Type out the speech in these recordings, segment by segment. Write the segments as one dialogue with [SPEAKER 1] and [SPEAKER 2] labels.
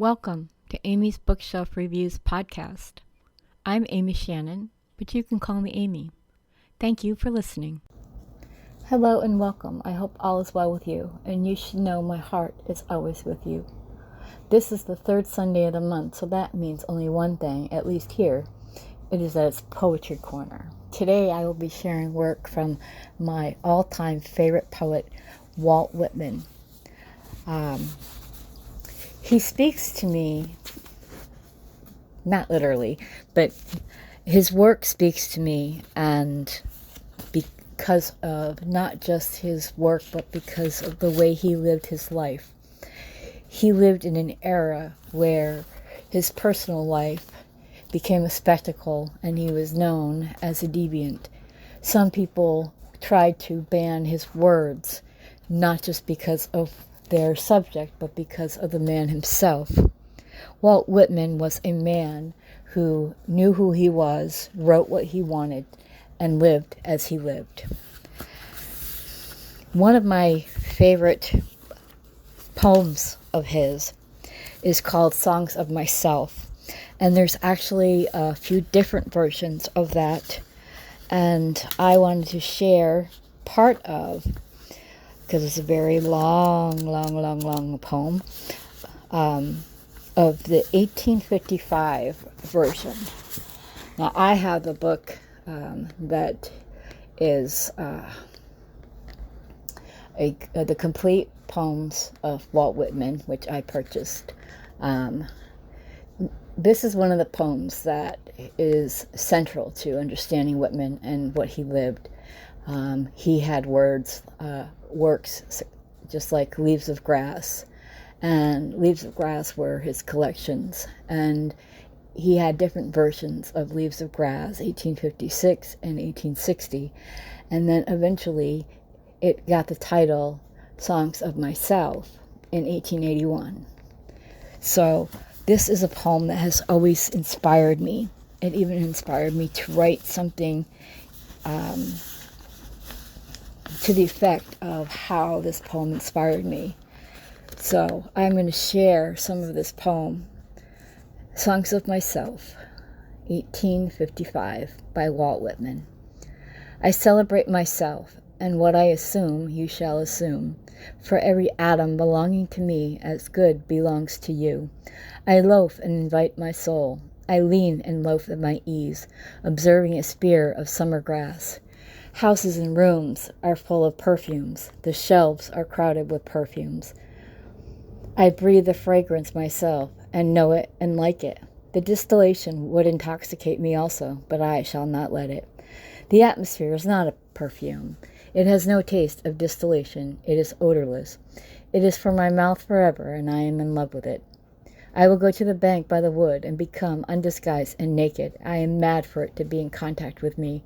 [SPEAKER 1] Welcome to Amy's Bookshelf Reviews podcast. I'm Amy Shannon, but you can call me Amy. Thank you for listening. Hello and welcome. I hope all is well with you, and you should know my heart is always with you. This is the third Sunday of the month, so that means only one thing, at least here. It is that it's Poetry Corner. Today I will be sharing work from my all-time favorite poet, Walt Whitman. He speaks to me, not literally, but his work speaks to me, and because of not just his work, but because of the way he lived his life. He lived in an era where his personal life became a spectacle, and he was known as a deviant. Some people tried to ban his words, not just because of their subject, but because of the man himself. Walt Whitman was a man who knew who he was, wrote what he wanted, and lived as he lived. One of my favorite poems of his is called Songs of Myself, and there's actually a few different versions of that, and I wanted to share part of, because it's a very long poem, of the 1855 version. Now, I have a book that is the complete poems of Walt Whitman, which I purchased. This is one of the poems that is central to understanding Whitman and what he lived. He had works just like Leaves of Grass, and Leaves of Grass were his collections, and he had different versions of Leaves of Grass, 1856 and 1860, and then eventually it got the title Songs of Myself in 1881. So this is a poem that has always inspired me. It even inspired me to write something to the effect of how this poem inspired me. So I'm going to share some of this poem, Songs of Myself, 1855, by Walt Whitman. I celebrate myself, and what I assume you shall assume, for every atom belonging to me as good belongs to you. I loaf and invite my soul. I lean and loaf at my ease, observing a spear of summer grass. Houses and rooms are full of perfumes. The shelves are crowded with perfumes. I breathe the fragrance myself, and know it and like it. The distillation would intoxicate me also, but I shall not let it. The atmosphere is not a perfume. It has no taste of distillation. It is odorless. It is for my mouth forever, and I am in love with it. I will go to the bank by the wood and become undisguised and naked. I am mad for it to be in contact with me.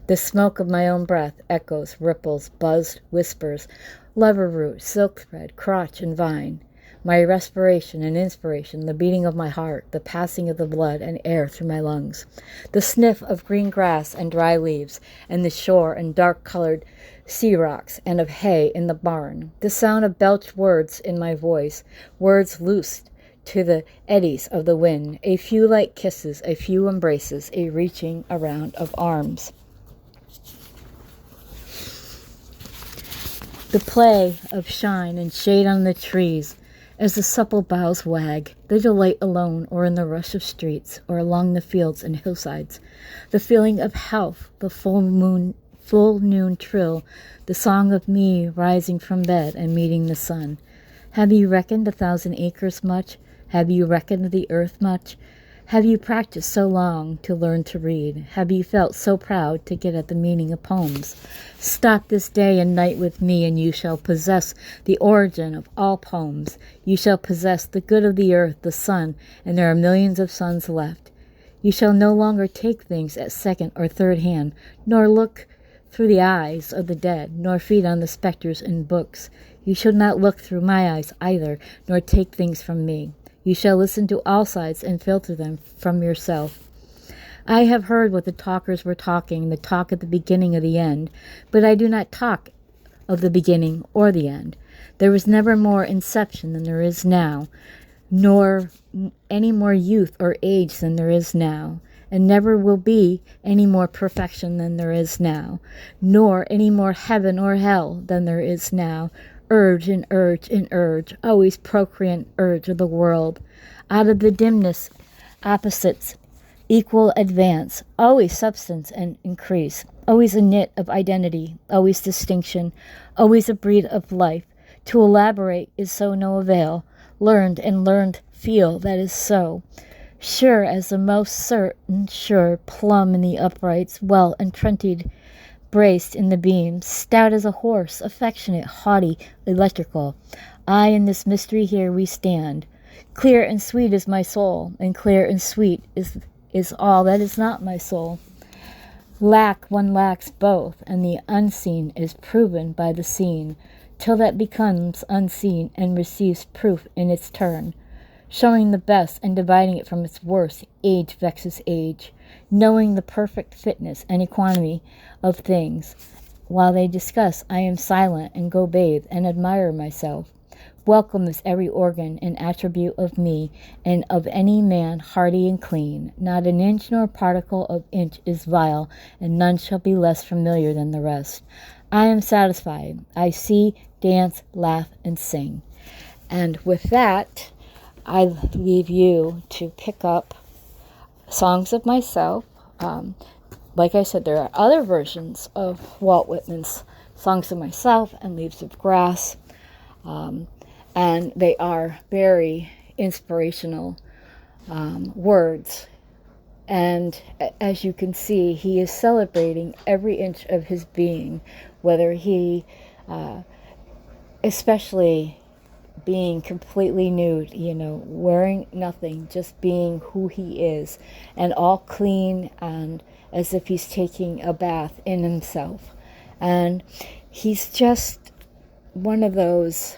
[SPEAKER 1] The smoke of my own breath echoes, ripples, buzzed, whispers, lover root, silk thread, crotch, and vine. My respiration and inspiration, the beating of my heart, the passing of the blood and air through my lungs, the sniff of green grass and dry leaves, and the shore and dark-colored sea rocks, and of hay in the barn, the sound of belched words in my voice, words loosed to the eddies of the wind, a few light kisses, a few embraces, a reaching around of arms. The play of shine and shade on the trees, as the supple boughs wag, the delight alone, or in the rush of streets, or along the fields and hillsides, the feeling of health, the full noon trill, the song of me rising from bed and meeting the sun. Have you reckoned 1,000 acres much? Have you reckoned the earth much? Have you practiced so long to learn to read? Have you felt so proud to get at the meaning of poems? Stop this day and night with me, and you shall possess the origin of all poems. You shall possess the good of the earth, the sun, and there are millions of suns left. You shall no longer take things at second or third hand, nor look through the eyes of the dead, nor feed on the specters in books. You shall not look through my eyes either, nor take things from me. You shall listen to all sides and filter them from yourself. I have heard what the talkers were talking, the talk at the beginning of the end, but I do not talk of the beginning or the end. There was never more inception than there is now. nor any more youth or age than there is now, and never will be any more perfection than there is now, nor any more heaven or hell than there is now. Urge and urge and urge, always procreant urge of the world. Out of the dimness, opposites, equal advance, always substance and increase, always a knit of identity, always distinction, always a breed of life. To elaborate is so no avail. Learned and learned feel that is so. Sure as the most certain sure plumb in the uprights, well entreated, braced in the beams, stout as a horse, affectionate, haughty, electrical. I in this mystery here we stand. Clear and sweet is my soul, and clear and sweet is all that is not my soul. One lacks both, and the unseen is proven by the seen, till that becomes unseen and receives proof in its turn, showing the best and dividing it from its worst. Age vexes age, knowing the perfect fitness and equanimity of things. While they discuss, I am silent and go bathe and admire myself. Welcome is every organ and attribute of me and of any man hearty and clean. Not an inch nor particle of inch is vile, and none shall be less familiar than the rest. I am satisfied. I see, dance, laugh, and sing. And with that, I leave you to pick up Songs of Myself. Like I said, there are other versions of Walt Whitman's Songs of Myself and Leaves of Grass. And they are very inspirational words. And as you can see, he is celebrating every inch of his being, whether he, especially being completely nude, wearing nothing, just being who he is, and all clean and as if he's taking a bath in himself. And he's just one of those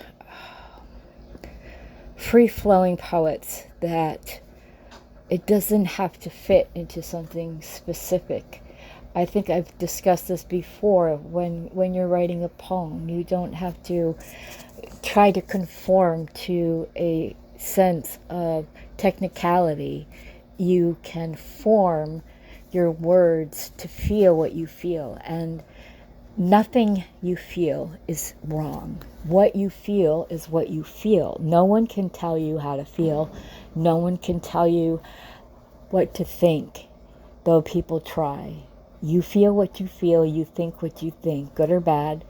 [SPEAKER 1] free-flowing poets that it doesn't have to fit into something specific. I think I've discussed this before. When you're writing a poem, you don't have to try to conform to a sense of technicality. You can form your words to feel what you feel, and nothing you feel is wrong. What you feel is what you feel. No one can tell you how to feel. No one can tell you what to think, though people try. You feel what you feel. You think what you think, good or bad.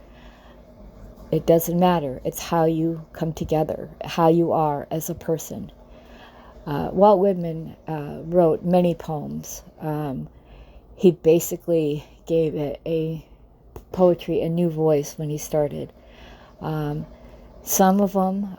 [SPEAKER 1] It doesn't matter. It's how you come together, how you are as a person. Walt Whitman wrote many poems. He basically gave poetry a new voice when he started. Some of them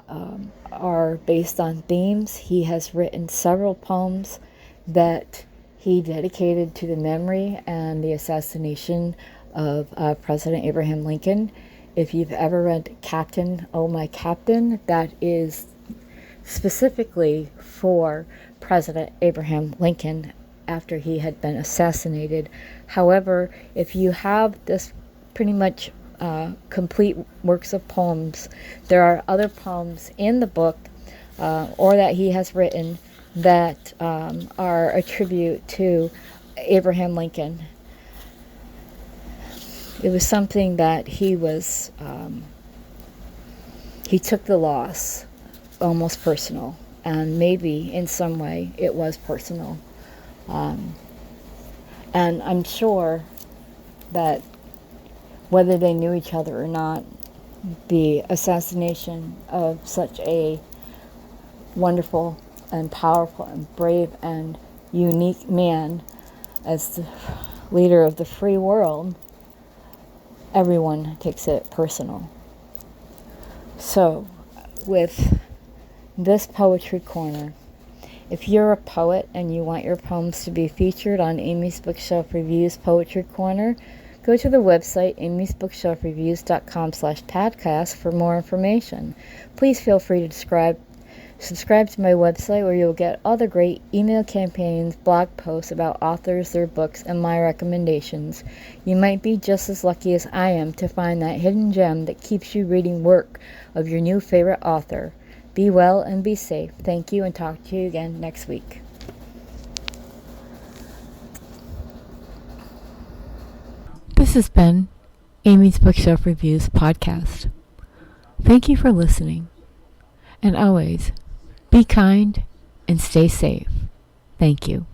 [SPEAKER 1] are based on themes. He has written several poems that he dedicated to the memory and the assassination of President Abraham Lincoln. If you've ever read Captain, Oh My Captain, that is specifically for President Abraham Lincoln after he had been assassinated. However, if you have this pretty much complete works of poems, there are other poems in the book or that he has written that are a tribute to Abraham Lincoln. It was something that he took the loss almost personal, and maybe in some way it was personal. And I'm sure that whether they knew each other or not, the assassination of such a wonderful and powerful and brave and unique man as the leader of the free world, everyone takes it personal. So, with this Poetry Corner, if you're a poet and you want your poems to be featured on Amy's Bookshelf Reviews Poetry Corner, go to the website amysbookshelfreviews.com/podcast for more information. Please feel free to subscribe to my website, where you'll get all the great email campaigns, blog posts about authors, their books, and my recommendations. You might be just as lucky as I am to find that hidden gem that keeps you reading work of your new favorite author. Be well and be safe. Thank you, and talk to you again next week. This has been Amy's Bookshelf Reviews podcast. Thank you for listening. And always, be kind and stay safe. Thank you.